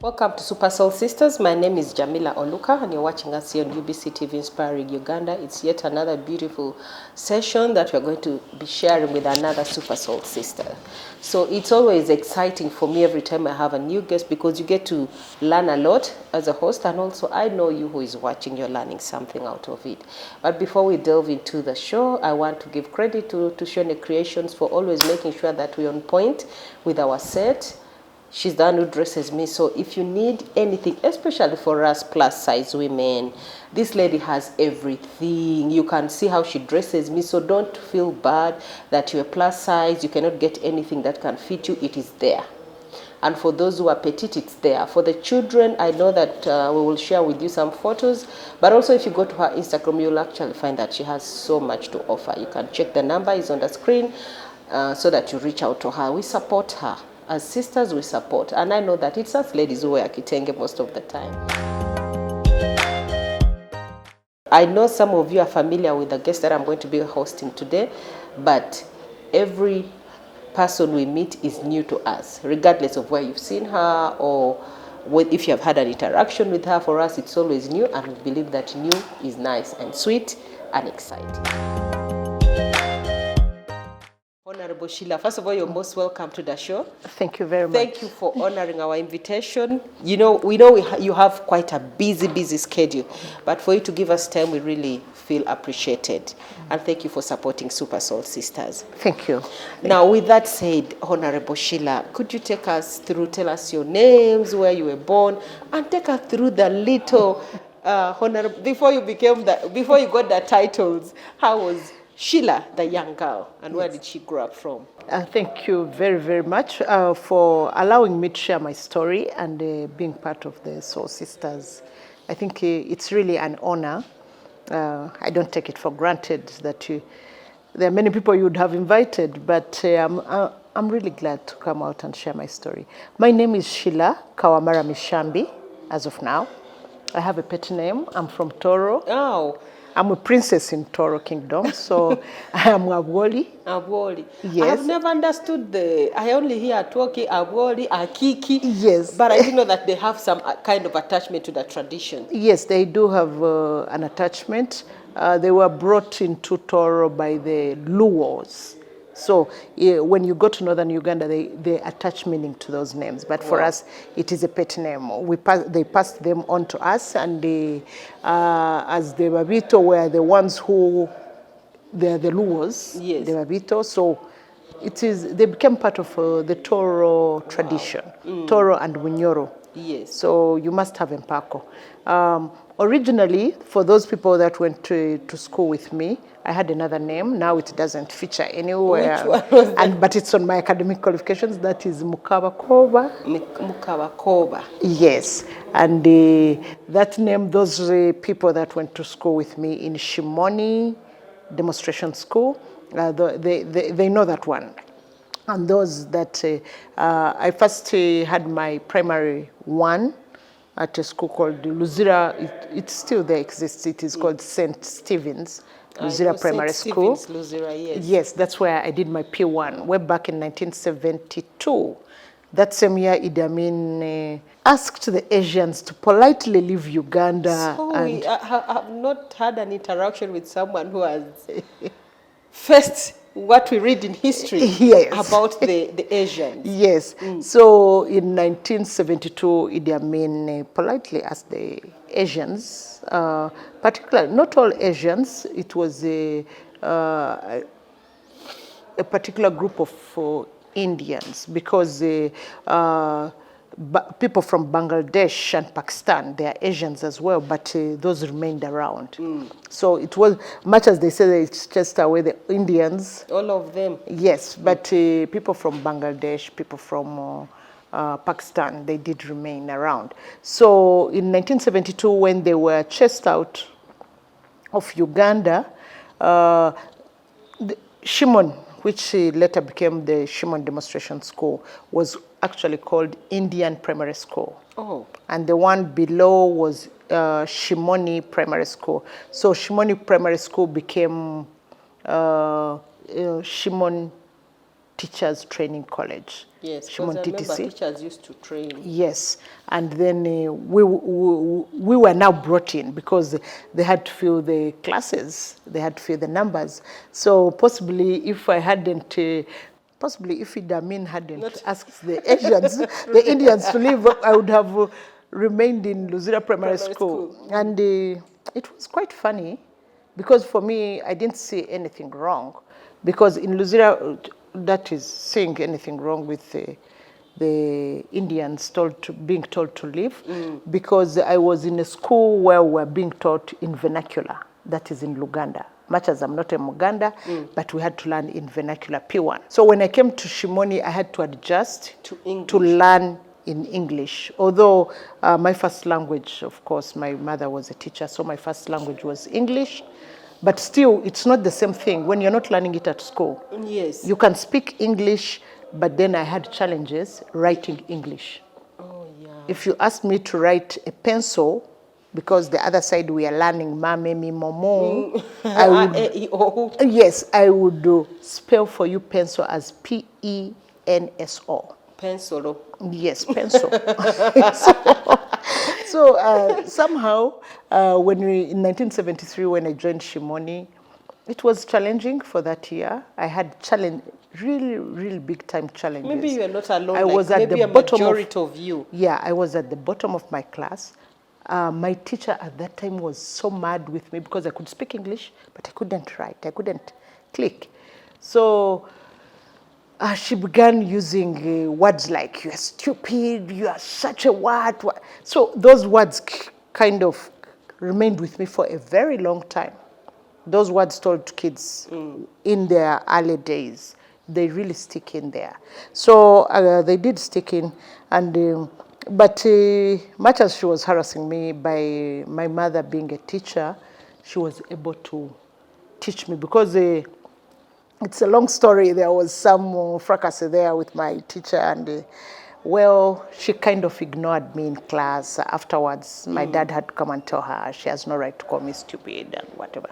Welcome to Super Soul Sisters. My name is Jamila Oluka and you're watching us here on UBC TV Inspiring Uganda. It's yet another beautiful session that we're going to be sharing with another Super Soul Sister. So it's always exciting for me every time I have a new guest because you get to learn a lot as a host, and also I know you who is watching, you're learning something out of it. But before we delve into the show, I want to give credit to Shone Creations for always making sure that we're on point with our set. She's the one who dresses me, so if you need anything, especially for us plus size women, this lady has everything. You can see how she dresses me, so don't feel bad that you're plus size, you cannot get anything that can fit you. It is there. And for those who are petite, it's there. For the children, I know that we will share with you some photos, but also if you go to her Instagram, you'll actually find that she has so much to offer. You can check the number is on the screen so that you reach out to her. We support her. As sisters, we support. And I know that it's us ladies who wear kitenge most of the time. I know some of you are familiar with the guest that I'm going to be hosting today, but every person we meet is new to us, regardless of where you've seen her or if you have had an interaction with her. For us, it's always new, and we believe that new is nice and sweet and exciting. Honorable Sheila, first of all, you're most welcome to the show. Thank you very much. Thank you for honoring our invitation. You know, you have quite a busy schedule, but for you to give us time, we really feel appreciated. And thank you for supporting Super Soul Sisters. Thank you. Now, with that said, Honorable Sheila, could you tell us your names, where you were born, and take us through the little, before you got the titles, how was Sheila, the young girl, and where did she grow up from? Thank you very much for allowing me to share my story and being part of the Soul Sisters. I think it's really an honor. I don't take it for granted that there are many people you would have invited, but I'm really glad to come out and share my story. My name is Sheila Kawamara Mishambi, as of now. I have a pet name. I'm from Toro. Oh. I'm a princess in Toro Kingdom, so I am Abwoli. Abwoli. Yes. I have never understood I only hear Twoki, Abwoli, Akiki. Yes. But I didn't know that they have some kind of attachment to the tradition. Yes, they do have an attachment. They were brought into Toro by the Luos. So when you go to northern Uganda, they attach meaning to those names. But for us, it is a pet name. They passed them on to us, and as the Babito were the ones they're the Luos, yes. The Babito. So they became part of the Toro tradition, Toro and Bunyoro. Yes. So you must have Mpako. Originally, for those people that went to school with me, I had another name. Now it doesn't feature anywhere. Which one was that? But it's on my academic qualifications. That is Mukabakoba. Mukabakoba. Yes. And that name, those people that went to school with me in Shimoni demonstration school, they know that one. And those that I first had my primary one at a school called Luzira. It still there exists. It is called St. Stephen's Luzira Primary School. Luzira, yes. Yes, that's where I did my P1 way back in 1972. That same year, Idi Amin asked the Asians to politely leave Uganda. So I have not had an interaction with someone who has first what we read in history about the Asians. Yes. So in 1972, Idi Amin politely asked the Asians, particularly, not all Asians, it was a particular group of Indians, because people from Bangladesh and Pakistan, they are Asians as well, but those remained around. So it was, much as they say that it's just away the Indians. All of them. Yes, but people from Bangladesh, people from Pakistan, they did remain around. So in 1972, when they were chased out of Uganda, Shimon, which Later became the Shimon Demonstration School, was actually called Indian Primary School. Oh. And the one below was Shimoni Primary School. So Shimoni Primary School became Shimon Teachers Training College. Yes, because I remember teachers used to train. Yes, and then we were now brought in because they had to fill the classes, they had to fill the numbers. So possibly if I hadn't, possibly if Idi Amin hadn't asked the Asians, the Indians to leave, I would have remained in Luzira Primary School. And it was quite funny because for me, I didn't see anything wrong. Because in Luzira, that is seeing anything wrong with the Indians being told to leave, because I was in a school where we were being taught in vernacular, that is in Luganda. Much as I'm not a Muganda, but we had to learn in vernacular P1. So when I came to Shimoni, I had to adjust to learn in English. Although my first language, of course, my mother was a teacher, so my first language was English. But still, it's not the same thing when you're not learning it at school. Yes. You can speak English, but then I had challenges writing English. Oh, yeah. If you asked me to write a pencil, because the other side we are learning ma, me, mi, momo, I would, yes, I would spell for you pencil as P-E-N-S-O. Pencil. Yes, pencil. So somehow, in 1973, when I joined Shimoni, it was challenging for that year. I had really big time challenges. Maybe you are not alone. I was at maybe the a bottom majority of you. Yeah, I was at the bottom of my class. My teacher at that time was so mad with me because I could speak English, but I couldn't write. I couldn't click. So she began using words like, "You are stupid, you are such a what." So those words kind of remained with me for a very long time. Those words told to kids in their early days, they really stick in there. So they did stick in, and but much as she was harassing me by my mother being a teacher, she was able to teach me because it's a long story. There was some fracas there with my teacher, and well, she kind of ignored me in class. Afterwards, my dad had to come and tell her she has no right to call me stupid and whatever.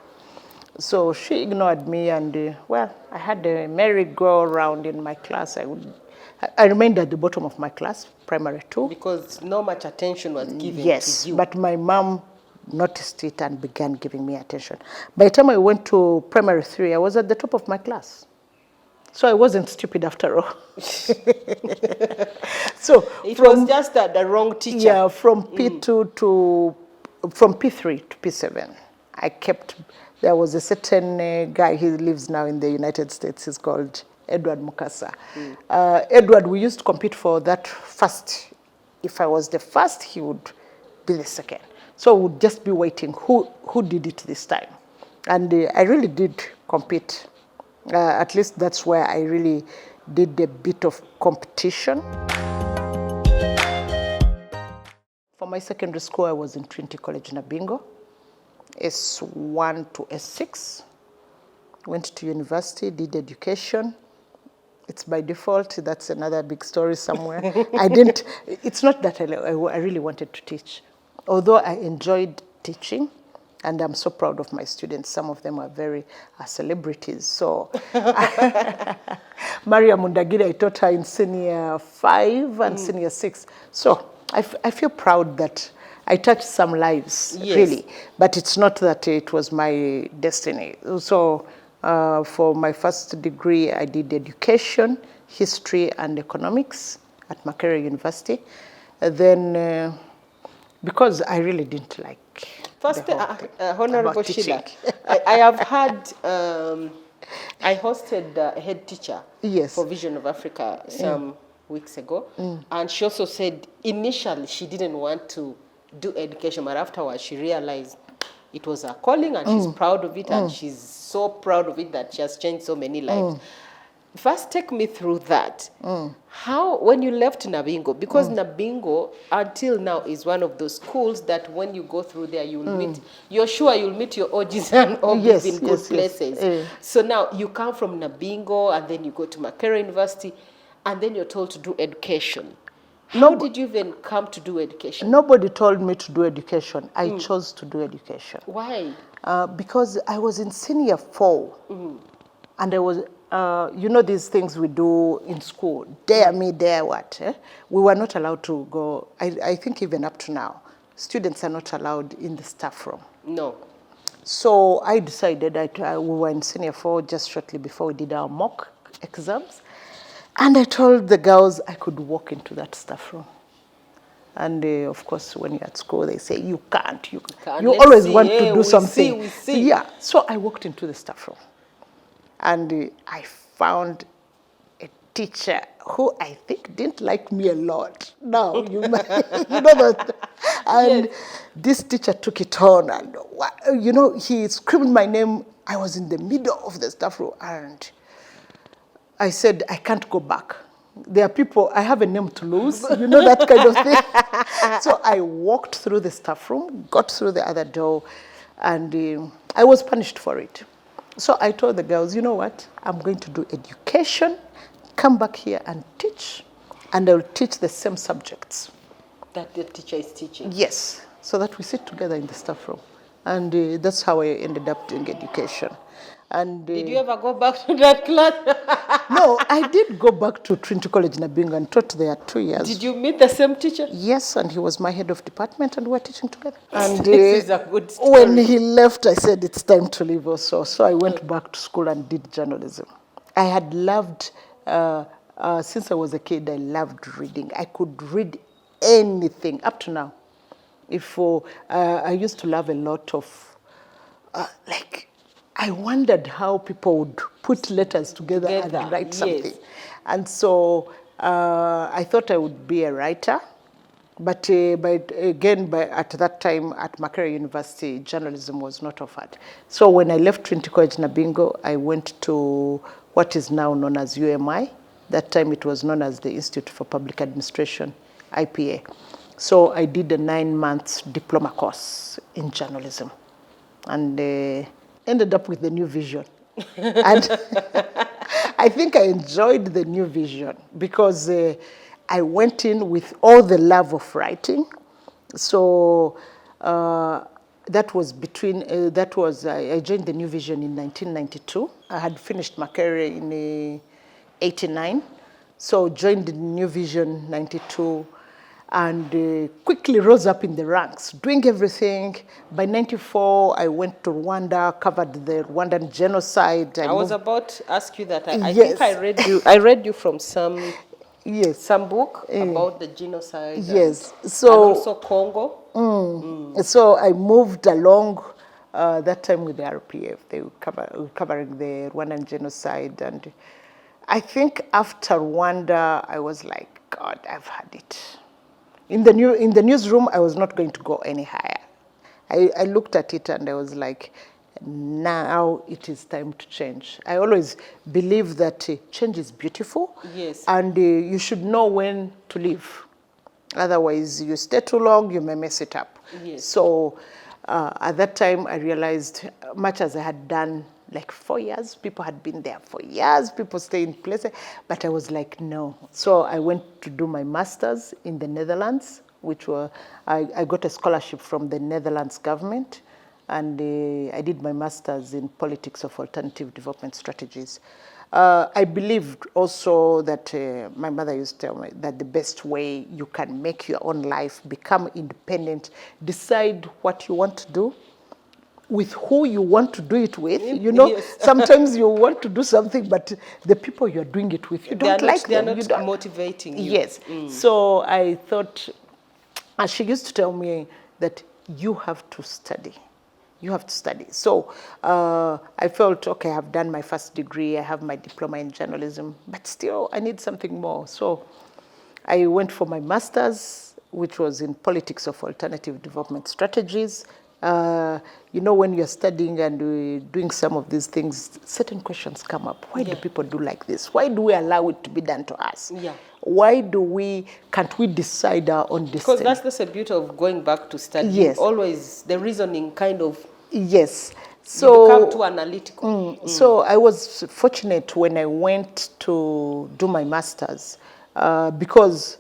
So she ignored me, and well, I had a merry-go-round in my class. I remained at the bottom of my class, primary 2. Because no much attention was given to you. Yes, but my mom noticed it and began giving me attention. By the time I went to primary 3, I was at the top of my class. So I wasn't stupid after all. So it was just the wrong teacher. Yeah, from P2 from P3 to P7, I kept. There was a certain guy, he lives now in the United States, he's called Edward Mukasa. Edward, we used to compete for that first. If I was the first, he would be the second. So we would just be waiting, who did it this time? And I really did compete. At least that's where I really did a bit of competition. For my secondary school, I was in Trinity College Nabingo, S1 to S6. Went to university, did education. It's by default. That's another big story somewhere. It's not that I really wanted to teach. Although I enjoyed teaching, and I'm so proud of my students. Some of them are very celebrities. So Maria Mundagiri, I taught her in senior 5 and senior 6. So I feel proud that I touched some lives, really. But it's not that it was my destiny. So for my first degree, I did education, history, and economics at Makerere University. Then, because I really didn't like First, Honorable Sheila, I have had, I hosted a head teacher for Vision of Africa some weeks ago, and she also said initially she didn't want to do education, but afterwards she realized it was her calling, and she's proud of it, and she's so proud of it that she has changed so many lives. First, take me through that. How, when you left Nabingo, because Nabingo until now is one of those schools that when you go through there, you'll meet, you're sure you'll meet your OGs and OBs in good places. So now you come from Nabingo, and then you go to Makerere University, and then you're told to do education. How did you even come to do education? Nobody told me to do education. I chose to do education. Why? Because I was in senior 4, and you know these things we do in school, dare me, dare what? We were not allowed to go, I think even up to now, students are not allowed in the staff room. No. So I decided that we were in senior 4 just shortly before we did our mock exams. And I told the girls I could walk into that staff room. And of course, when you're at school, they say, you can't. You always want to do something. We see. Yeah, so I walked into the staff room. And I found a teacher who I think didn't like me a lot. Now, you know that. And this teacher took it on. And, you know, he screamed my name. I was in the middle of the staff room. And I said, I can't go back. There are people, I have a name to lose, you know, that kind of thing. So I walked through the staff room, got through the other door, and I was punished for it. So I told the girls, you know what, I'm going to do education, come back here and teach, and I'll teach the same subjects. That the teacher is teaching? Yes, so that we sit together in the staff room. And that's how I ended up doing education. And did you ever go back to that class? No, I did go back to Trinity College Nabingo and taught there 2 years. Did you meet the same teacher? Yes, and he was my head of department and we were teaching together. And this is a good story. When he left, I said, it's time to leave also. So I went back to school and did journalism. I had loved, since I was a kid, I loved reading. I could read anything, up to now. I used to love a lot of, I wondered how people would put letters together and write something. Yes. And so I thought I would be a writer. But at that time at Makerere University, journalism was not offered. So when I left Trinity College Nabingo, I went to what is now known as UMI. That time it was known as the Institute for Public Administration, IPA. So I did a 9-month diploma course in journalism. And ended up with the new vision. And I think I enjoyed the new vision because I went in with all the love of writing. So that was I joined the new vision in 1992. I had finished Makerere in 89. So joined the new vision 92. And quickly rose up in the ranks, doing everything. By 94, I went to Rwanda, covered the Rwandan genocide. I was about to ask you that. I Yes. think I read you from some book about the genocide. Yes. And also Congo. So I moved along that time with the RPF. They were covering the Rwandan genocide. And I think after Rwanda, I was like, God, I've had it. In the newsroom, I was not going to go any higher. I looked at it and I was like, now it is time to change. I always believe that change is beautiful. Yes. And you should know when to leave. Otherwise, you stay too long, you may mess it up. Yes. So at that time, I realized, much as I had done like 4 years, people had been there for years, people stay in places, but I was like, no. So I went to do my master's in the Netherlands, which I got a scholarship from the Netherlands government, and I did my master's in politics of alternative development strategies. I believed also that my mother used to tell me that the best way you can make your own life, become independent, decide what you want to do, with who you want to do it with. You know, yes. Sometimes you want to do something, but the people you're doing it with, you don't like them. They're not motivating you. Yes. So I thought, and she used to tell me that you have to study. You have to study. So I felt, okay, I've done my first degree, I have my diploma in journalism, but still I need something more. So I went for my master's, which was in politics of alternative development strategies. You know, when you're studying and doing some of these things, certain questions come up. Why do people do like this? Why do we allow it to be done to us? Yeah. Why can't we decide our own destiny? Because that's the beauty of going back to study. Yes. Always the reasoning kind of... Yes. So you become too analytical. So I was fortunate when I went to do my master's because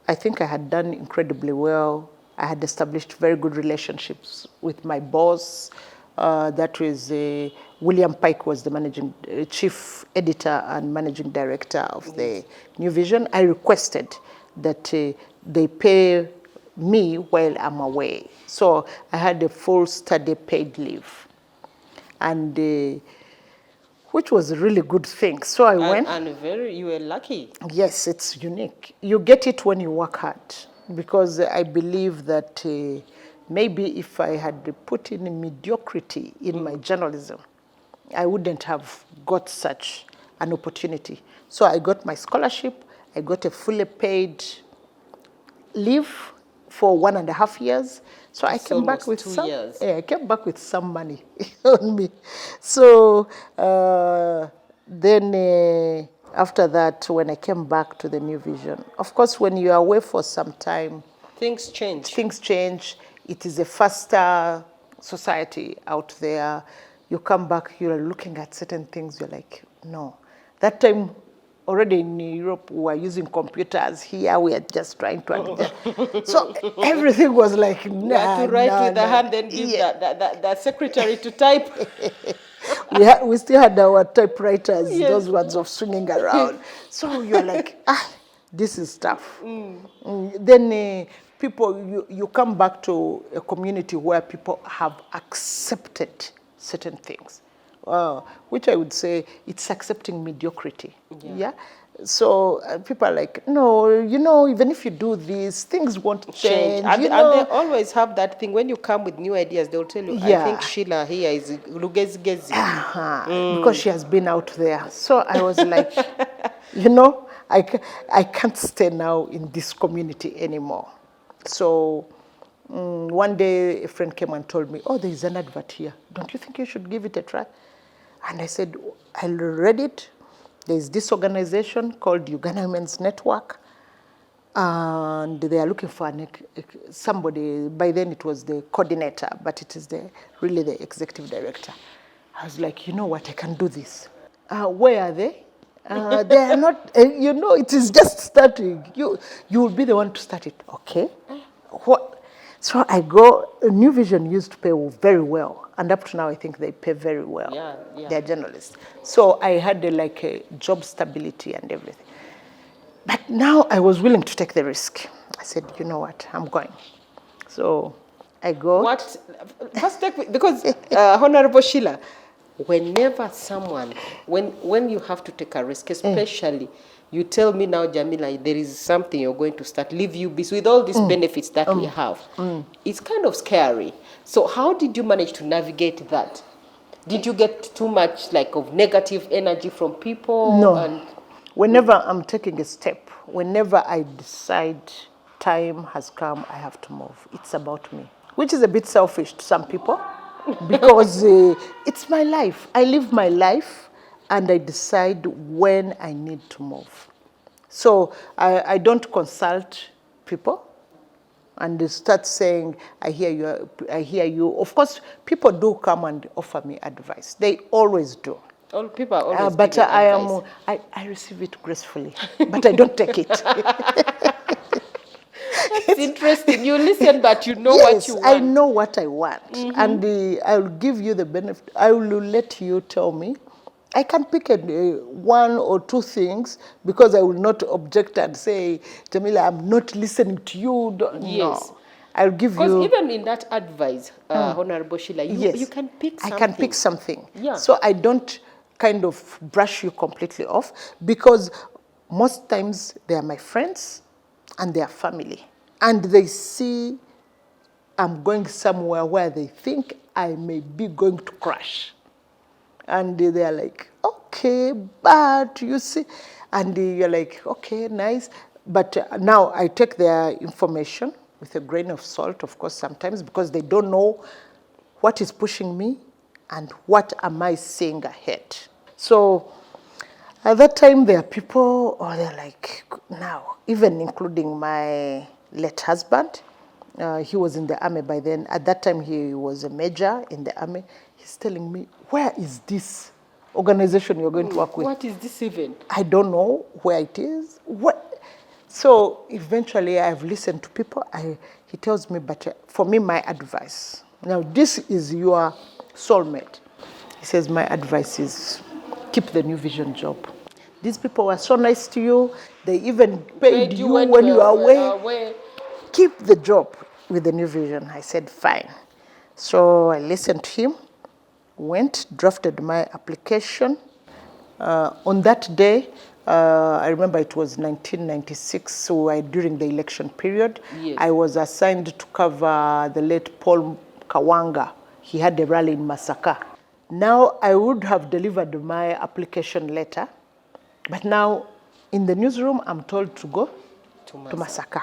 I think I had done incredibly well. I had established very good relationships with my boss. That was William Pike was the chief editor and managing director of the New Vision. I requested that they pay me while I'm away. So I had a full study paid leave, and which was a really good thing. So I went. And you were lucky. Yes, it's unique. You get it when you work hard, because I believe that maybe if I had put in mediocrity in my journalism, I wouldn't have got such an opportunity. So I got my scholarship. I got a fully paid leave for 1.5 years. So I came back with 2 years. I came back with some money on me. So then after that, when I came back to the New Vision, of course, when you are away for some time, things change. Things change. It is a faster society out there. You come back, you're looking at certain things, you're like, no. That time, already in Europe, we were using computers. Here, we are just trying to understand. So everything was like, nah, you had to write with the hand, then give the secretary to type. We still had our typewriters, those ones of swinging around. So you're like, this is tough. Then people, you come back to a community where people have accepted certain things, which I would say it's accepting mediocrity. Yeah. So people are like, no, even if you do this, things won't change. And they always have that thing. When you come with new ideas, they'll tell you, Yeah. I think Sheila here is lugezigezi. Because she has been out there. So I was like, I can't stay now in this community anymore. So one day a friend came and told me, there is an advert here. Don't you think you should give it a try? And I said, I read it. There's this organization called Uganda Women's Network, and they are looking for somebody. By then it was the coordinator, but it is really the executive director. I was like, you know what, I can do this. Where are they? They are not, it is just starting. You will be the one to start it. Okay. What? So I go, New Vision used to pay very well. And up to now, I think they pay very well. Yeah. They're journalists. So I had a job stability and everything. But now I was willing to take the risk. I said, you know what, I'm going. So I go. Because Honorable Sheila, whenever someone, when you have to take a risk, especially, you tell me now, Jamila, there is something you're going to start, leave you with all these benefits that we have. It's kind of scary. So how did you manage to navigate that? Did you get too much of negative energy from people? No. Whenever I'm taking a step, whenever I decide time has come, I have to move. It's about me, which is a bit selfish to some people because it's my life. I live my life and I decide when I need to move. So I don't consult people and they start saying, I hear you. Of course, people do come and offer me advice. They always do. All people are always but I receive it gracefully, but I don't take it. It's interesting. You listen, but you know what you want. I know what I want. And I'll give you the benefit. I will let you tell me. I can pick one or two things because I will not object and say, Jamila, I'm not listening to you. Yes. No. I'll give you. Because even in that advice, Honorable Sheila, you can pick something. I can pick something. Yeah. So I don't kind of brush you completely off because most times they are my friends and they are family. And they see I'm going somewhere where they think I may be going to crash. And they are like, okay, but you see, and you're like, okay, nice. But now I take their information with a grain of salt, of course, sometimes, because they don't know what is pushing me and what am I seeing ahead. So at that time, there are people, they're like, now, even including my late husband, he was in the army by then. At that time, he was a major in the army. He's telling me, where is this organization you're going to work with? What is this even? I don't know where it is. What? So eventually I've listened to people. He tells me, but for me, my advice. Now, this is your soulmate. He says, my advice is keep the New Vision job. These people were so nice to you. They even paid you when you are away. Keep the job with the New Vision. I said, fine. So I listened to him, went, drafted my application. On that day, I remember it was 1996, so during the election period, Yes. I was assigned to cover the late Paul Kawanga. He had a rally in Masaka. Now, I would have delivered my application letter, but now in the newsroom, I'm told to go to Masaka.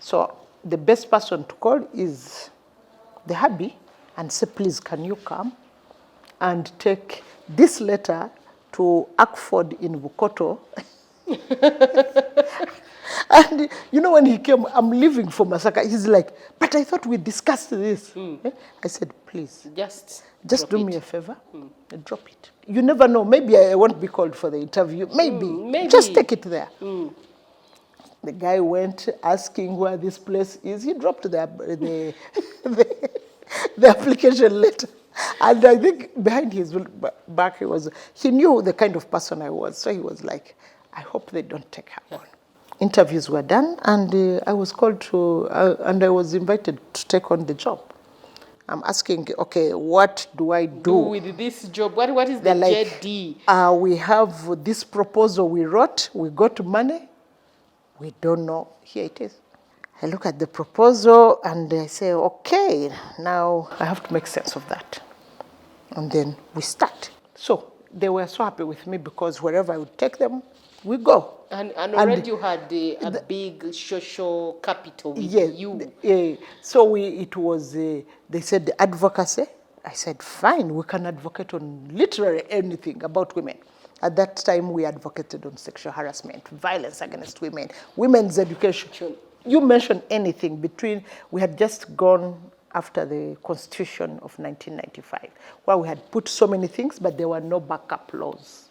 So the best person to call is the hubby and say, please, can you come and take this letter to Akford in Bukoto? And you know, when he came, I'm leaving for Masaka, he's like, but I thought we discussed this. I said, please, just do me a favor, drop it. You never know, maybe I won't be called for the interview. Maybe. Just take it there. The guy went asking where this place is. He dropped the application letter. And I think behind his back, he knew the kind of person I was. So he was like, I hope they don't take her on. Interviews were done, and I was called to, and I was invited to take on the job. I'm asking, okay, what do I do with this job? What is the JD? We have this proposal we wrote. We got money. We don't know. Here it is. I look at the proposal and I say, okay, now I have to make sense of that. And then we start. So they were so happy with me because wherever I would take them, we go. And already you had a big social capital with you. So it was, they said the advocacy. I said, fine, we can advocate on literally anything about women. At that time, we advocated on sexual harassment, violence against women, women's education. You mentioned anything we had just gone after the Constitution of 1995, where we had put so many things, but there were no backup laws.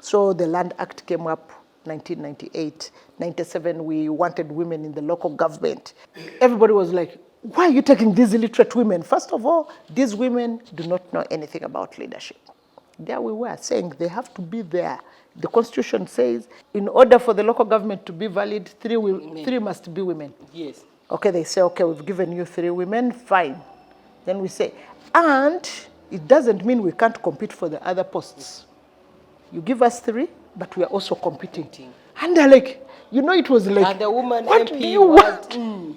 So the Land Act came up 1998. 97, we wanted women in the local government. Everybody was like, why are you taking these illiterate women? First of all, these women do not know anything about leadership. There we were saying they have to be there. The Constitution says in order for the local government to be valid, three must be women. Yes. Okay, they say, okay, we've given you 3 women, fine. Then we say, and it doesn't mean we can't compete for the other posts. You give us 3, but we are also competing. And they're like, you know, it was like, and the woman what MP do you want?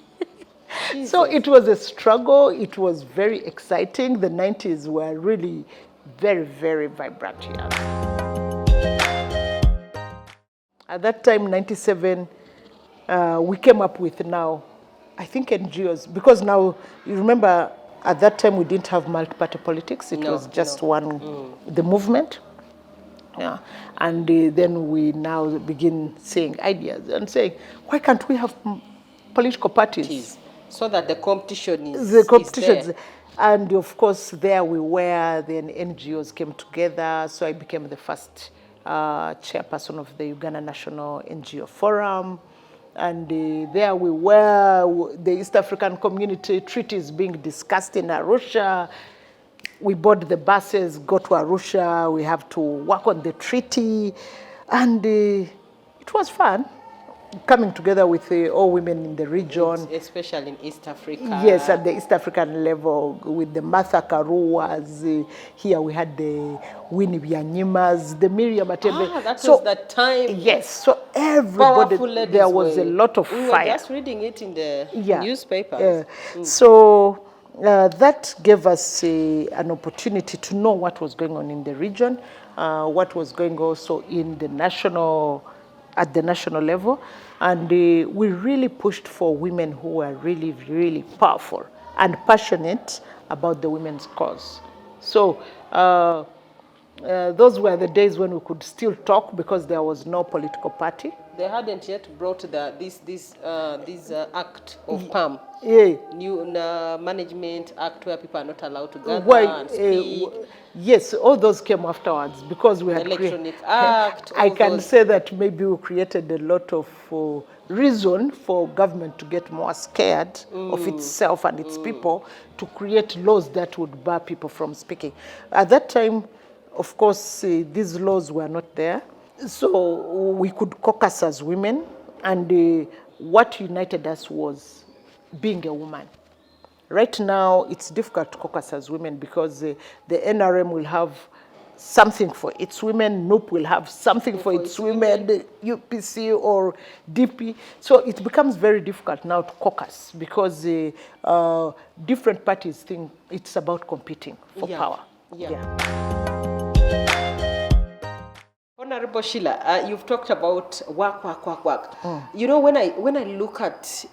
So it was a struggle. It was very exciting. The 90s were really very, very vibrant here. At that time, 97, we came up with now, I think NGOs, because now, you remember, at that time we didn't have multi-party politics. It was just one, the movement. Yeah. And then we now begin saying ideas and saying, why can't we have political parties? So that the competition is there. And of course, there we were, then NGOs came together. So I became the first chairperson of the Uganda National NGO Forum. And there we were, the East African Community treaties being discussed in Arusha. We bought the buses, go to Arusha, we have to work on the treaty. And it was fun, coming together with all women in the region. Especially in East Africa. Yes, at the East African level, with the Martha Karuas. Here we had the Winnie Byanyimas, the Miriam Atebe. That was that time. Yes, so everybody, there was a lot of fire. We were just reading it in the newspapers. So that gave us an opportunity to know what was going on in the region, what was going also in the at the national level. And we really pushed for women who were really, really powerful and passionate about the women's cause. So Those were the days when we could still talk because there was no political party. They hadn't yet brought this act of PAM, Yeah. new management act where people are not allowed to gather Why, and speak. yes, all those came afterwards because we had Electronic Act. I all can those. say that maybe we created a lot of reason for government to get more scared of itself and its people, to create laws that would bar people from speaking. At that time, of course, these laws were not there. So we could caucus as women, and what united us was being a woman. Right now, it's difficult to caucus as women because the NRM will have something for its women, NUP will have something for its women, the UPC or DP. So it becomes very difficult now to caucus because different parties think it's about competing for power. Honorable Sheila, you've talked about work. You know, when I look at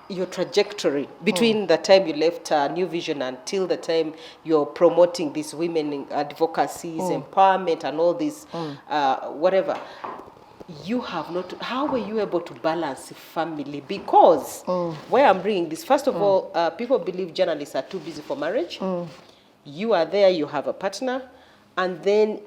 your trajectory between the time you left New Vision until the time you're promoting these women advocacies, empowerment, and all this, whatever, you have not. How were you able to balance family? Because where I'm bringing this, first of all, people believe journalists are too busy for marriage. You are there, you have a partner, and then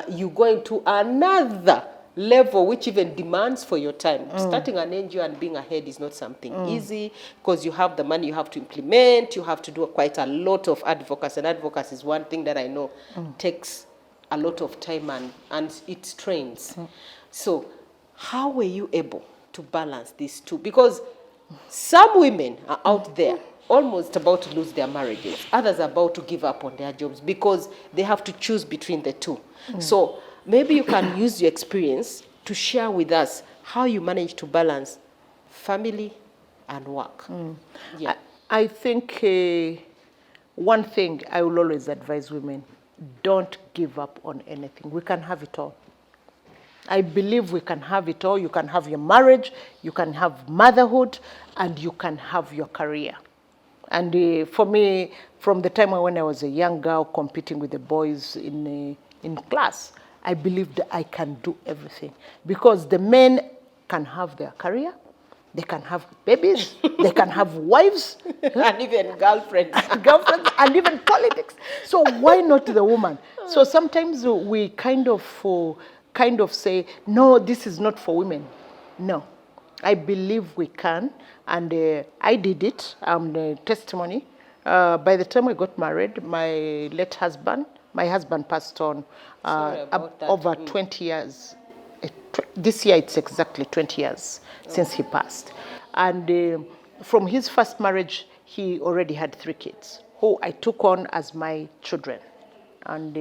you go into another level which even demands for your time. Starting an NGO and being ahead is not something easy because you have the money you have to implement, you have to do quite a lot of advocacy, and advocacy is one thing that I know takes a lot of time and it strains. So how were you able to balance these two? Because some women are out there almost about to lose their marriages. Others are about to give up on their jobs because they have to choose between the two. So maybe you can use your experience to share with us how you manage to balance family and work. I think one thing I will always advise women, don't give up on anything. We can have it all. I believe we can have it all. You can have your marriage, you can have motherhood, and you can have your career. And for me, from the time when I was a young girl competing with the boys in class, I believed I can do everything. Because the men can have their career, they can have babies, they can have wives. And even girlfriends. And even politics. So why not the woman? So sometimes we kind of say, no, this is not for women. No. I believe we can, and I did it. I'm the testimony. By the time I got married, my husband passed on over 20 years. This year it's exactly 20 years since he passed. And from his first marriage, he already had 3 kids, who I took on as my children. And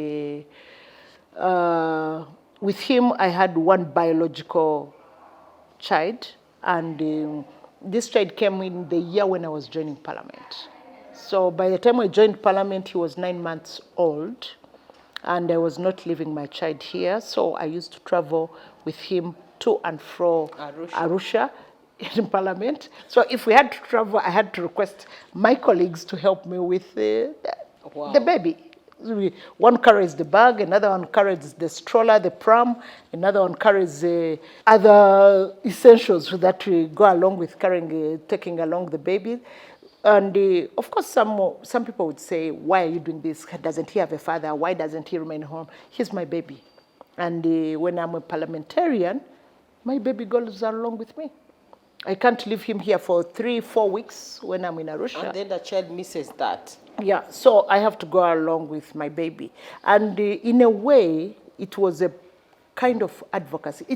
with him, I had 1 biological child. And this child came in the year when I was joining Parliament. So by the time I joined Parliament, he was 9 months old, and I was not leaving my child here. So I used to travel with him to and fro Arusha in Parliament. So if we had to travel, I had to request my colleagues to help me with the baby. One carries the bag, another one carries the stroller, the pram, another one carries other essentials that we go along with taking along the baby. And of course, some people would say, why are you doing this? Doesn't he have a father? Why doesn't he remain home? He's my baby. And when I'm a parliamentarian, my baby goes along with me. I can't leave him here for 3-4 weeks when I'm in Arusha. And then the child misses that. Yeah, so I have to go along with my baby. And in a way, it was a kind of advocacy.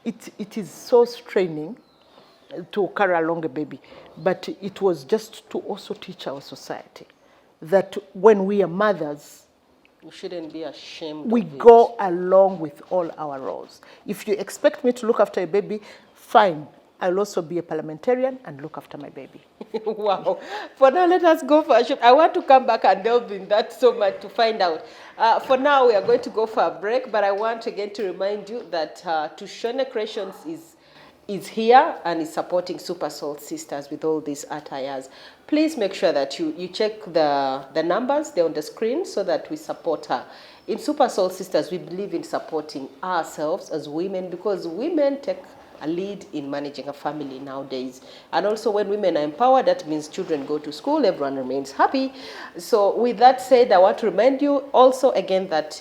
It is so straining to carry along a baby, but it was just to also teach our society that when we are mothers, we shouldn't be ashamed. We go along with all our roles. If you expect me to look after a baby, fine. I'll also be a parliamentarian and look after my baby. Wow. For now, let us go for a shot. I want to come back and delve in that so much to find out. For now, we are going to go for a break, but I want again to remind you that Tushone Creations is here and is supporting Super Soul Sisters with all these attires. Please make sure that you check the numbers, they're on the screen, so that we support her in Super Soul Sisters, we believe in supporting ourselves as women because women take a lead in managing a family nowadays. And also when women are empowered, that means children go to school, everyone remains happy. So with that said, I want to remind you also again that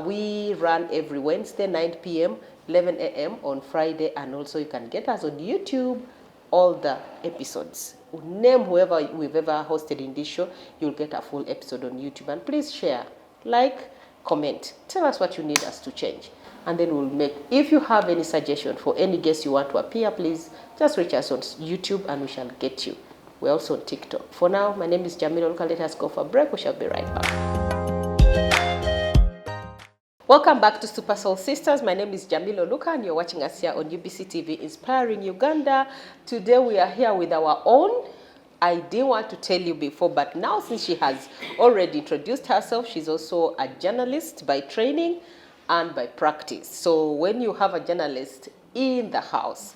we run every Wednesday, 9 p.m., 11 a.m. on Friday, and also you can get us on YouTube, all the episodes. Name whoever we've ever hosted in this show, you'll get a full episode on YouTube. And please share, like, comment, tell us what you need us to change. And then we'll make, if you have any suggestion for any guest you want to appear, please just reach us on YouTube and we shall get you. We're also on TikTok. For now, my name is Jamila Oluka. Let us go for a break. We shall be right back. Welcome back to Super Soul Sisters. My name is Jamila Oluka and you're watching us here on UBC TV Inspiring Uganda. Today we are here with our own. I didn't want to tell you before, but now since she has already introduced herself, she's also a journalist by training and by practice. So when you have a journalist in the house,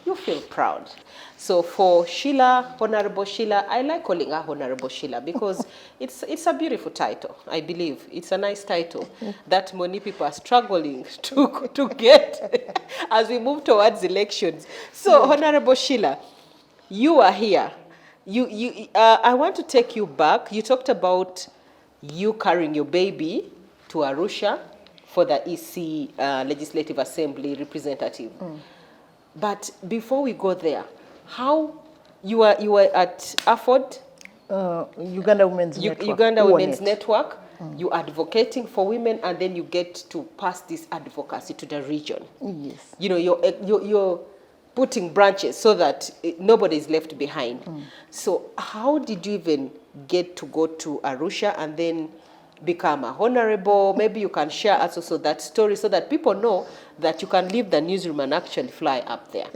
you feel proud. So for Sheila, Honorable Sheila, I like calling her Honorable Sheila because it's a beautiful title, I believe. It's a nice title that many people are struggling to get as we move towards elections. So Honorable Sheila, you are here. I want to take you back. You talked about you carrying your baby to Arusha for the EC Legislative Assembly representative. But before we go there, how you were at AFOD? Uganda Women's Network. Uganda Women's Network. You're advocating for women, and then you get to pass this advocacy to the region. Yes. You know, you're putting branches so that nobody is left behind. So how did you even get to go to Arusha and then become a honorable? Maybe you can share us also that story so that people know that you can leave the newsroom and actually fly up there.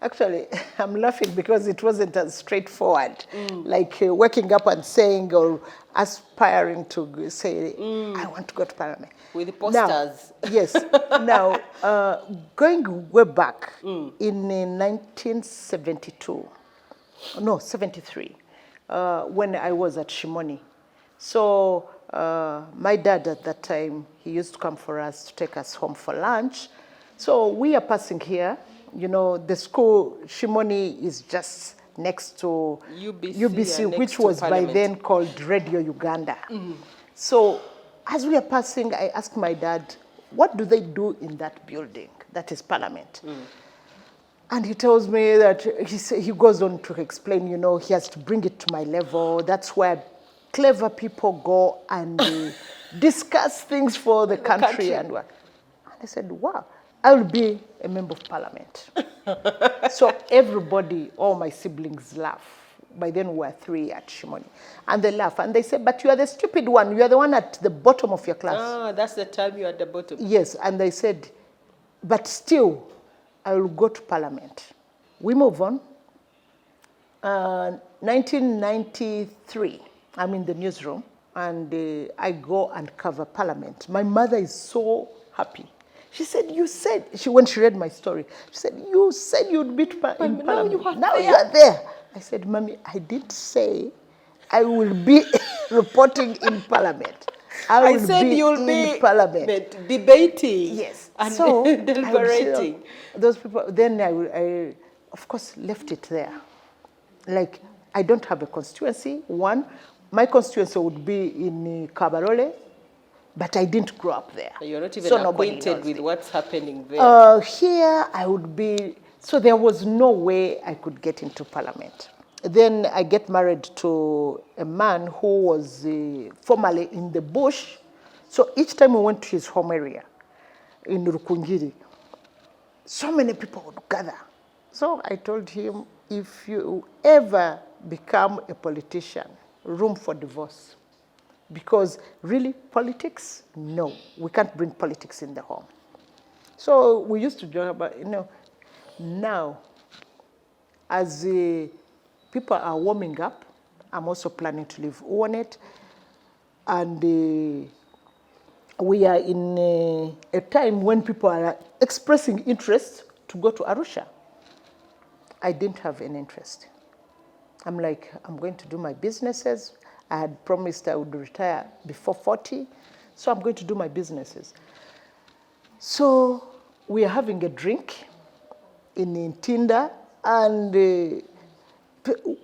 Actually, I'm laughing because it wasn't as straightforward, like waking up and saying or aspiring to say, I want to go to Parliament. With the posters. Now, yes. Now, going way back in 1972, no, 73, when I was at Shimoni. So my dad at that time, he used to come for us to take us home for lunch. So we are passing here. You know, the school, Shimoni, is just next to UBC which was by then called Radio Uganda. So as we are passing, I asked my dad, what do they do in that building? That is Parliament. And he tells me that, he goes on to explain, you know, he has to bring it to my level. That's where clever people go and discuss things for the country. And I said, wow, I will be a member of Parliament. So everybody, all my siblings laugh. By then we were 3 at Shimoni. And they laugh and they say, but you are the stupid one. You are the one at the bottom of your class. Ah, that's the time you are at the bottom. Yes, and they said, but still, I will go to Parliament. We move on. 1993, I'm in the newsroom and I go and cover Parliament. My mother is so happy. She said, when she read my story, she said, you said you'd be in Parliament. Now you are there. I said, Mommy, I did say I will be reporting in Parliament. I said you'll be in Parliament. Debating. Yes. And so deliberating. Those people, then I, of course, left it there. Like, I don't have a constituency. One, my constituency would be in Kabarole, but I didn't grow up there. You're not even acquainted with what's happening there. Here, I would be, so there was no way I could get into Parliament. Then I get married to a man who was formerly in the bush. So each time we went to his home area in Rukungiri, so many people would gather. So I told him, if you ever become a politician, room for divorce. Because really, politics, no. We can't bring politics in the home. So we used to joke about, you know, now, as people are warming up, I'm also planning to leave Uwanet. And we are in a time when people are expressing interest to go to Arusha. I didn't have any interest. I'm like, I'm going to do my businesses. I had promised I would retire before 40. So I'm going to do my businesses. So we are having a drink in Tinder, and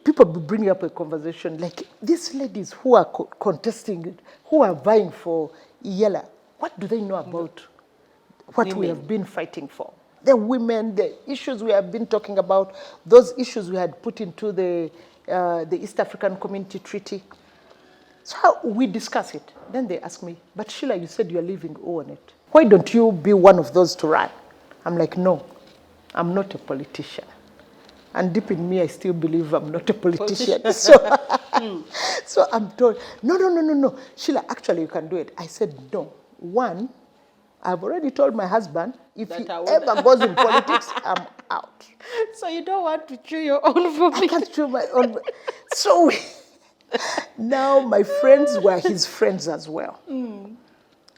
people be bringing up a conversation like, these ladies who are contesting, who are vying for Yella, what do they know about what we have been fighting for? The women, the issues we have been talking about, those issues we had put into the East African Community Treaty. So we discuss it. Then they ask me, but Sheila, you said you're leaving ONET. Why don't you be one of those to run? I'm like, no, I'm not a politician. And deep in me, I still believe I'm not a politician. So I'm told, no. Sheila, actually, you can do it. I said, no. One, I've already told my husband, if he ever goes in politics, I'm out. So you don't want to chew your own vomit? I can't chew my own. So now my friends were his friends as well.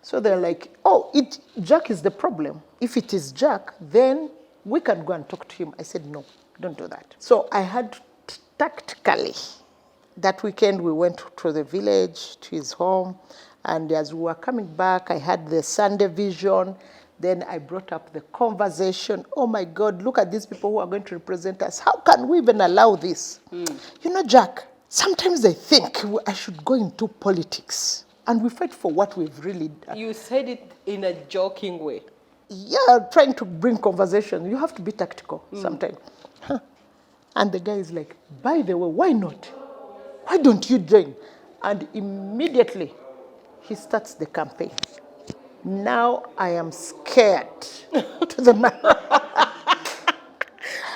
So they're like, oh, Jack is the problem. If it is Jack, then we can go and talk to him. I said, no, don't do that. So I had tactically, that weekend we went to the village, to his home, and as we were coming back, I had the Sunday vision. Then I brought up the conversation. Oh my God, look at these people who are going to represent us. How can we even allow this? You know, Jack, sometimes I think I should go into politics and we fight for what we've really done. You said it in a joking way. Yeah, trying to bring conversation. You have to be tactical sometimes. And the guy is like, by the way, why not? Why don't you join? And immediately he starts the campaign. Now I am scared to the man.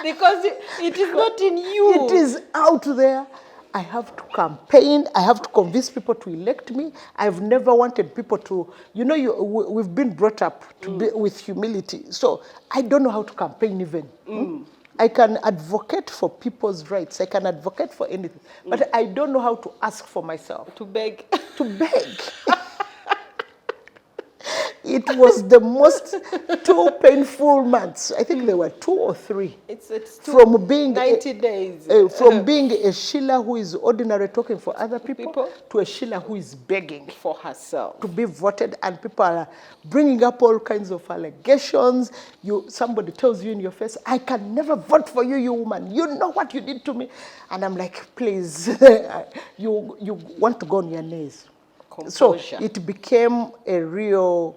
Because it is not in you. It is out there. I have to campaign. I have to convince people to elect me. I've never wanted people to, we've been brought up to be with humility. So I don't know how to campaign even. I can advocate for people's rights. I can advocate for anything. But I don't know how to ask for myself. To beg. To beg. It was the most 2 painful months. I think there were 2 or 3. It's two, from being 90 days. From being a Sheila who is ordinary talking for other people to a Sheila who is begging for herself to be voted, and people are bringing up all kinds of allegations. Somebody tells you in your face, I can never vote for you, you woman. You know what you did to me. And I'm like, please, you want to go on your knees. Composure. So it became a real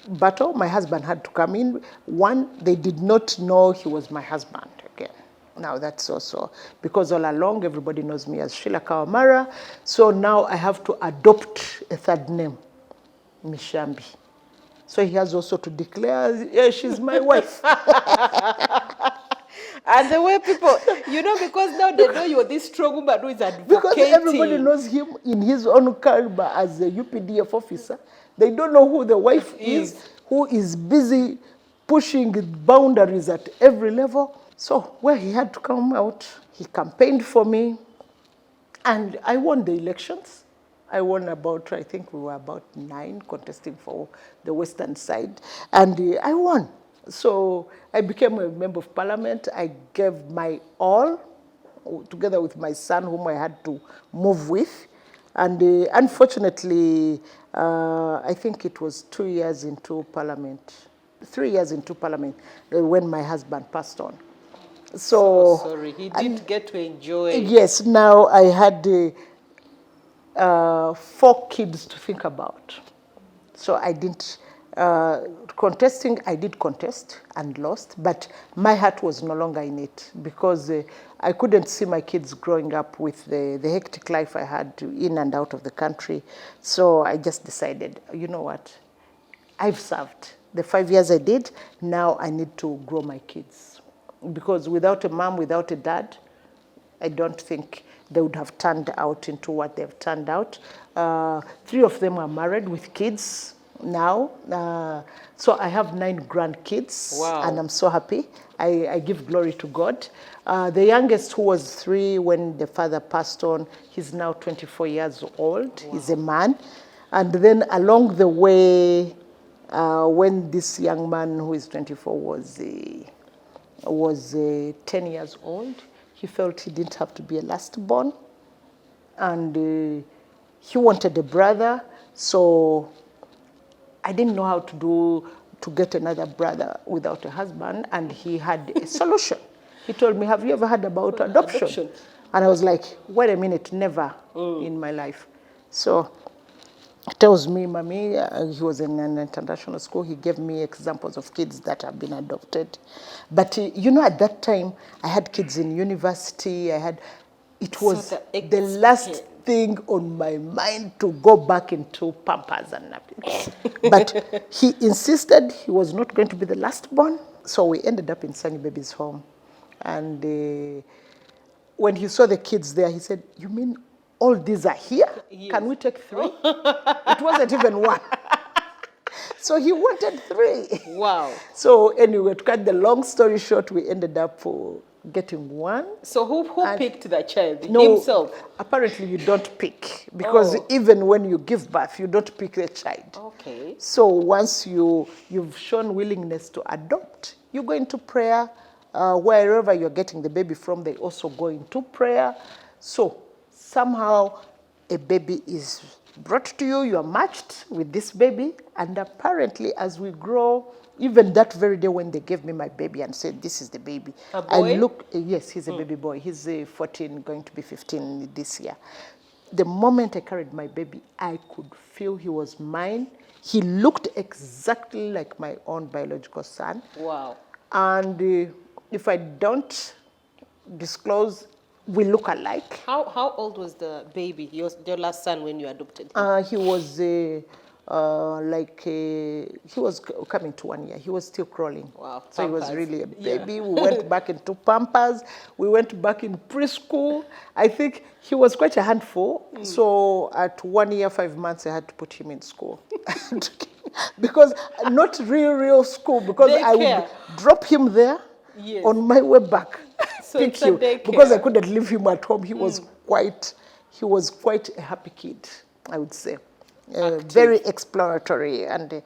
battle. My husband had to come in. One, they did not know he was my husband again. Now that's also, because all along everybody knows me as Sheila Kawamara. So now I have to adopt a third name, Mishambi. So he has also to declare, yeah, she's my wife. And the way people, because now they know you're this strong woman who is advocating. Because everybody knows him in his own caliber as a UPDF officer. They don't know who the wife is, who is busy pushing boundaries at every level. So where he had to come out, he campaigned for me. And I won the elections. I won I think we were about 9 contesting for the western side. And I won. So I became a member of parliament. I gave my all, together with my son, whom I had to move with. And unfortunately, I think it was 2 years into parliament, 3 years into parliament, when my husband passed on. So sorry, he didn't get to enjoy. Yes, now I had 4 kids to think about. So I didn't, contesting, I did contest and lost, but my heart was no longer in it because I couldn't see my kids growing up with the hectic life I had in and out of the country. So I just decided, you know what, I've served. The 5 years I did, now I need to grow my kids. Because without a mom, without a dad, I don't think they would have turned out into what they've turned out. 3 of them are married with kids now. So I have 9 grandkids. Wow. And I'm so happy. I give glory to God. The youngest, who was 3 when the father passed on, he's now 24 years old. Wow. He's a man. And then along the way, when this young man who is 24 was 10 years old, he felt he didn't have to be a last born. And he wanted a brother. So I didn't know how to get another brother without a husband, and he had a solution. He told me, have you ever heard about adoption? And I was like, wait a minute, never in my life. So he tells me, Mommy, he was in an international school. He gave me examples of kids that have been adopted. But, you know, at that time, I had kids in university. It was the last thing on my mind to go back into Pampers and napkins. But he insisted he was not going to be the last born. So we ended up in Sunny Baby's home. And when he saw the kids there, he said, you mean all these are here? Yes. Can we take 3? It wasn't even 1. So he wanted 3. Wow. So anyway, to cut the long story short, we ended up getting 1. So who picked the child? No, himself? Apparently you don't pick, because even when you give birth, you don't pick the child. Okay. So once you've shown willingness to adopt, you go into prayer. Wherever you're getting the baby from, they also go into prayer. So somehow a baby is brought to you, you are matched with this baby, and apparently as we grow, even that very day when they gave me my baby and said, this is the baby. A boy? Yes, he's a baby boy. He's 14, going to be 15 this year. The moment I carried my baby, I could feel he was mine. He looked exactly like my own biological son. Wow. And if I don't disclose, we look alike. How old was the baby, your last son, when you adopted him? He was he was coming to 1 year. He was still crawling. Wow. So he was really a baby. Yeah. We went back into Pampers. We went back in preschool. I think he was quite a handful. So at 1 year, 5 months, I had to put him in school. Because not real school, because I would drop him there. Yes. On my way back, so pick you, because I couldn't leave him at home. He was quite a happy kid, I would say, very exploratory, and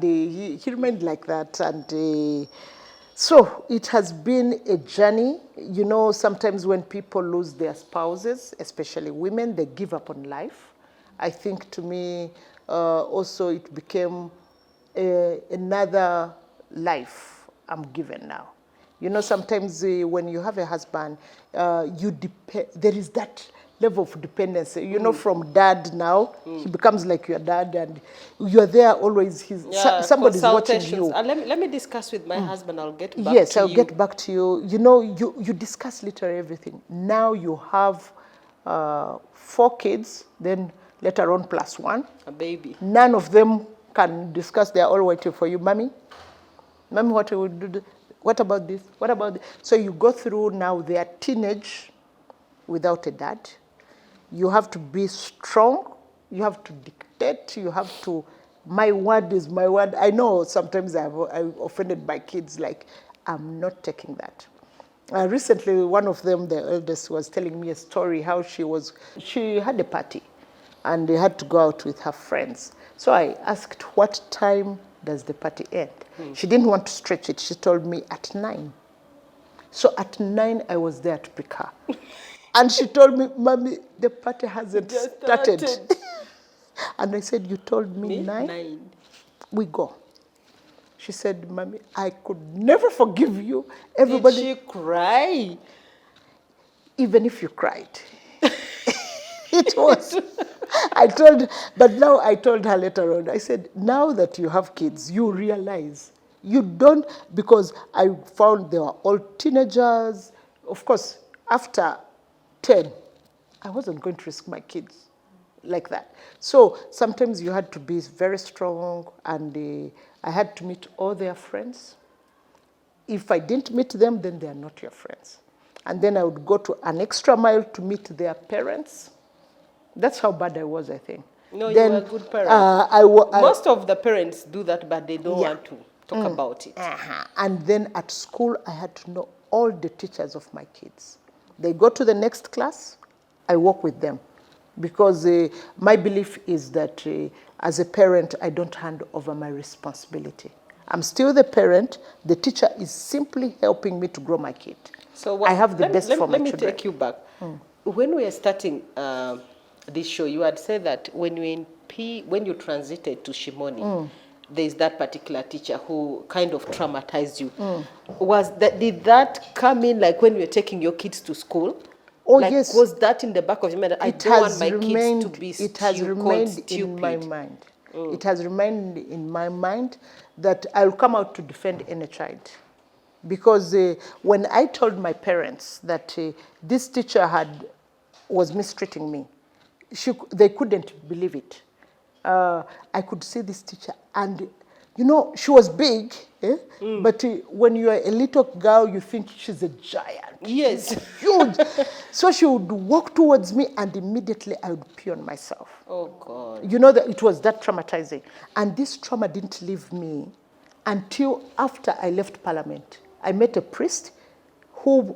he remained like that. And so it has been a journey. You know, sometimes when people lose their spouses, especially women, they give up on life. I think to me, also it became another life I'm given now. You know, sometimes when you have a husband, there is that level of dependency. You know, from dad now, he becomes like your dad, and you're there always. Somebody's watching you. Let me discuss with my husband. I'll get back to you. Yes, I'll get back to you. You know, you discuss literally everything. Now you have 4 kids, then later on +1. A baby. None of them can discuss. They're all waiting for you. Mommy, what will we do? What about this? What about this? So you go through now their teenage without a dad. You have to be strong. You have to dictate. You have to, my word is my word. I know sometimes I've offended my kids, like, I'm not taking that. Recently, one of them, the eldest, was telling me a story how she had a party and they had to go out with her friends. So I asked, what time does the party end? She didn't want to stretch it. She told me at 9. So at 9, I was there to pick her. And she told me, Mommy, the party hasn't started. And I said, you told me 9? We go. She said, Mommy, I could never forgive you. Everybody. Did she cry? Even if you cried. It was. But now I told her later on, I said, now that you have kids, you realize you don't, because I found they were all teenagers. Of course, after 10, I wasn't going to risk my kids like that. So sometimes you had to be very strong, and I had to meet all their friends. If I didn't meet them, then they are not your friends. And then I would go to an extra mile to meet their parents. That's how bad I was, I think. No, you were a good parent. Most of the parents do that, but they don't want to talk about it. And then at school, I had to know all the teachers of my kids. They go to the next class, I work with them. Because my belief is that as a parent, I don't hand over my responsibility. I'm still the parent. The teacher is simply helping me to grow my kid. So I have the best for my children. Let me take you back. When we are starting this show, you had said that when you're in when you transited to Shimoni, there's that particular teacher who kind of traumatized you. Did that come in like when you were taking your kids to school? Oh, like, yes. Was that in the back of your mind? I don't want my kids to be It has remained in my mind. It has remained in my mind that I'll come out to defend any child. Because when I told my parents that this teacher was mistreating me, they couldn't believe it. I could see this teacher, and you know, she was big, but when you are a little girl, you think she's a giant. Yes. She's huge. So she would walk towards me, and immediately I would pee on myself. Oh, God. You know, that it was that traumatizing. And this trauma didn't leave me until after I left Parliament. I met a priest who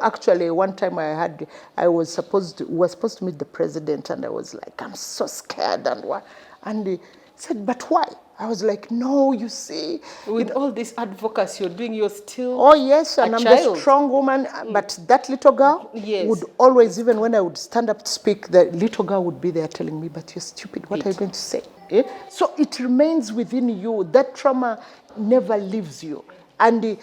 actually one time we were supposed to meet the president, and I was like, I'm so scared and what? And he said, but why? I was like, no, you see. With all this advocacy you're doing, you're still Oh, yes, and a I'm child. the strong woman. But that little girl would always, even when I would stand up to speak, the little girl would be there telling me, but you're stupid, what are you going to say? So it remains within you. That trauma never leaves you. And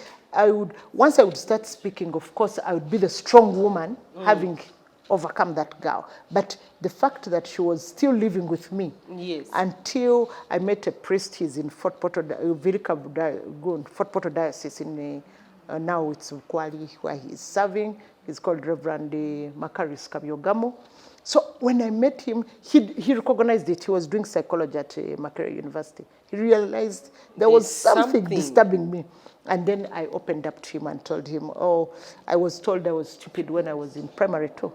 once I would start speaking, of course, I would be the strong woman, having overcome that girl. But the fact that she was still living with me until I met a priest, he's in Fort Portal Diocese in now it's Kwali, where he's serving. He's called Reverend Makaris Kabyogamo. So when I met him, he recognized it. He was doing psychology at Makerere University. He realized there was something disturbing me. And then I opened up to him and told him, oh, I was told I was stupid when I was in primary too.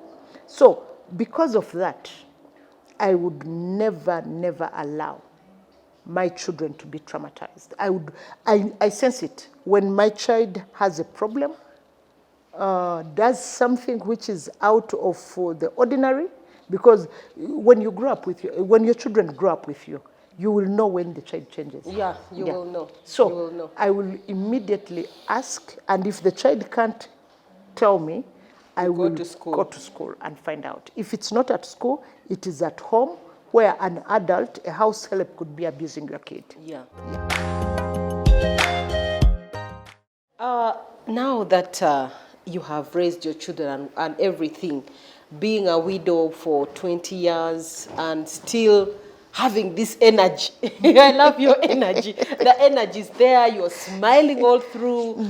So because of that, I would never, never allow my children to be traumatized. I sense it. When my child has a problem, does something which is out of the ordinary, because when you grow up when your children grow up with you, you will know when the child changes. Yeah, you will know. So you will know. I will immediately ask, and if the child can't tell me, I will go to school and find out. If it's not at school, it is at home, where an adult, a house help, could be abusing your kid. Yeah. Now that you have raised your children and everything, being a widow for 20 years and still having this energy. I love your energy. The energy is there. You're smiling all through.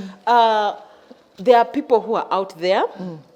There are people who are out there,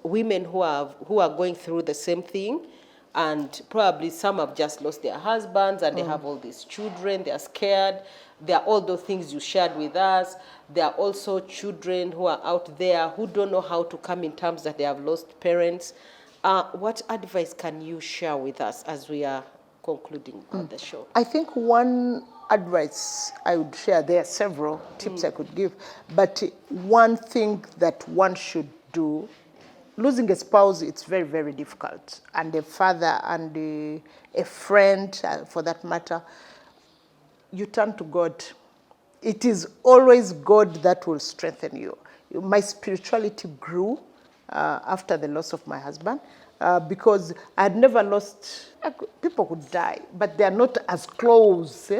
women who are going through the same thing, and probably some have just lost their husbands and they have all these children. They are scared. There are all those things you shared with us. There are also children who are out there who don't know how to come in terms that they have lost parents. What advice can you share with us as we are concluding on the show? I think one advice I would share, there are several tips I could give, but one thing that one should do, losing a spouse, it's very, very difficult. And a father and a friend, for that matter, you turn to God. It is always God that will strengthen you. My spirituality grew after the loss of my husband, because I had never lost, people could die, but they are not as close.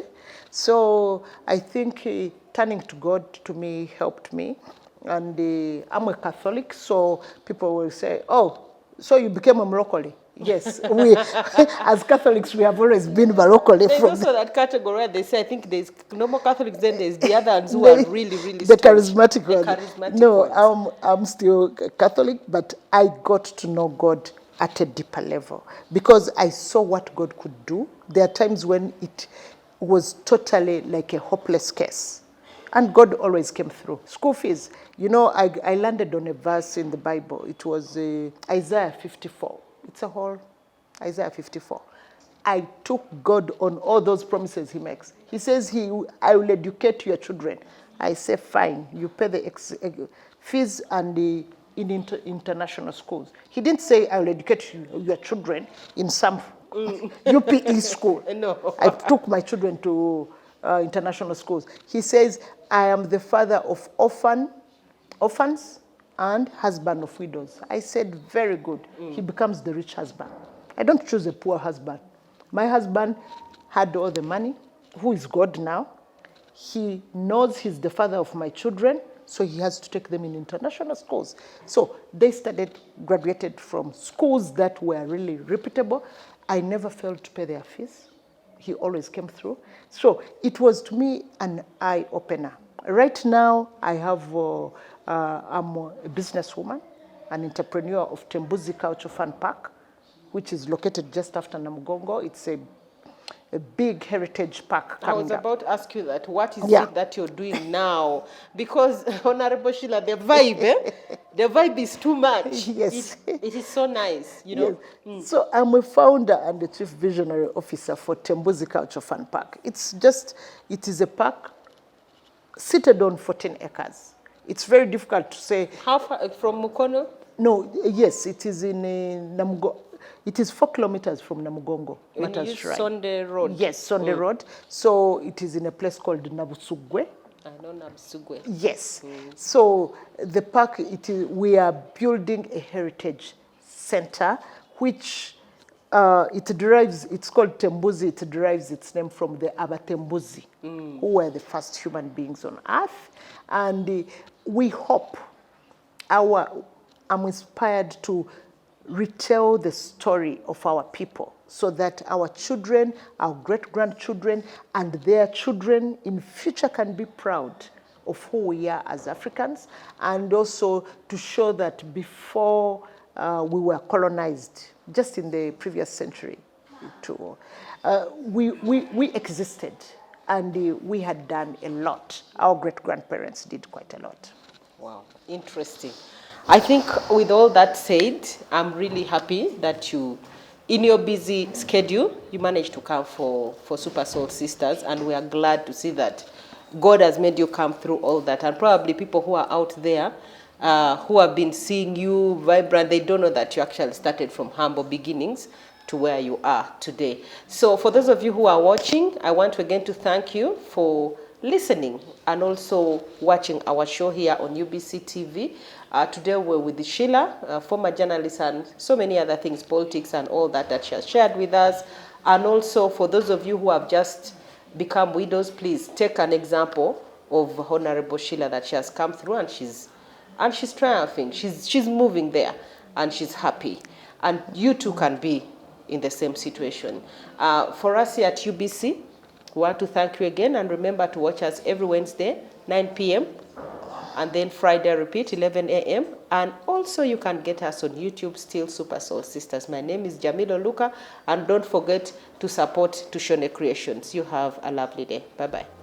So I think turning to God, to me, helped me. And I'm a Catholic, so people will say, oh, so you became a Moroccan. Yes, we as Catholics, we have always been Moroccan. There's also that category where they say, I think there's normal Catholics, then there's the other ones who are really, really the charismatic ones. Charismatic no, ones. I'm still Catholic, but I got to know God at a deeper level because I saw what God could do. There are times when it was totally like a hopeless case. And God always came through. School fees. You know, I landed on a verse in the Bible. It was Isaiah 54. It's a whole Isaiah 54. I took God on all those promises he makes. He says, I will educate your children. I say, fine, you pay the fees and in international schools. He didn't say, I will educate your children in some UPE school. No. I took my children to international schools. He says, I am the father of orphans and husband of widows. I said, very good. He becomes the rich husband. I don't choose a poor husband. My husband had all the money, who is God now. He knows he's the father of my children, so he has to take them in international schools. So they graduated from schools that were really reputable. I never failed to pay their fees. He always came through. So it was, to me, an eye-opener. Right now, I'm a businesswoman, an entrepreneur of Tembuzi Culture Fun Park, which is located just after Namugongo. It's a big heritage park I was coming up. about to ask you that. What is it that you're doing now? Because, Honorable Sheila, the vibe, the vibe is too much. Yes. It is so nice, you know. Yes. So I'm a founder and the chief visionary officer for Tembuzi Culture Fun Park. It is a park seated on 14 acres. It's very difficult to say. How far from Mukono? No, yes, it is in Namugongo. It is 4 kilometers from Namugongo. When you use Sonde Road? Yes, Sonde Road. So it is in a place called Nabusugwe. I know Nabusugwe. Yes. So the park, we are building a heritage center, which it's called Tembuzi. It derives its name from the Abatembuzi, who were the first human beings on earth. And we hope, I'm inspired to retell the story of our people so that our children, our great-grandchildren, and their children in future can be proud of who we are as Africans, and also to show that before we were colonized, just in the previous century, we existed, and we had done a lot. Our great-grandparents did quite a lot. Wow, interesting. I think with all that said, I'm really happy that you, in your busy schedule, you managed to come for Super Soul Sisters, and we are glad to see that God has made you come through all that. And probably people who are out there who have been seeing you vibrant, they don't know that you actually started from humble beginnings to where you are today. So for those of you who are watching, I want again to thank you for listening and also watching our show here on UBC TV. Today we're with Sheila, former journalist, and so many other things, politics and all that she has shared with us. And also for those of you who have just become widows, please take an example of Honorable Sheila, that she has come through and she's triumphing. She's moving there and she's happy. And you too can be in the same situation. For us here at UBC, we want to thank you again, and remember to watch us every Wednesday, 9 p.m., and then Friday repeat, 11 a.m. And also you can get us on YouTube, still Super Soul Sisters. My name is Jamila Luka, and don't forget to support Tushone Creations. You have a lovely day. Bye-bye.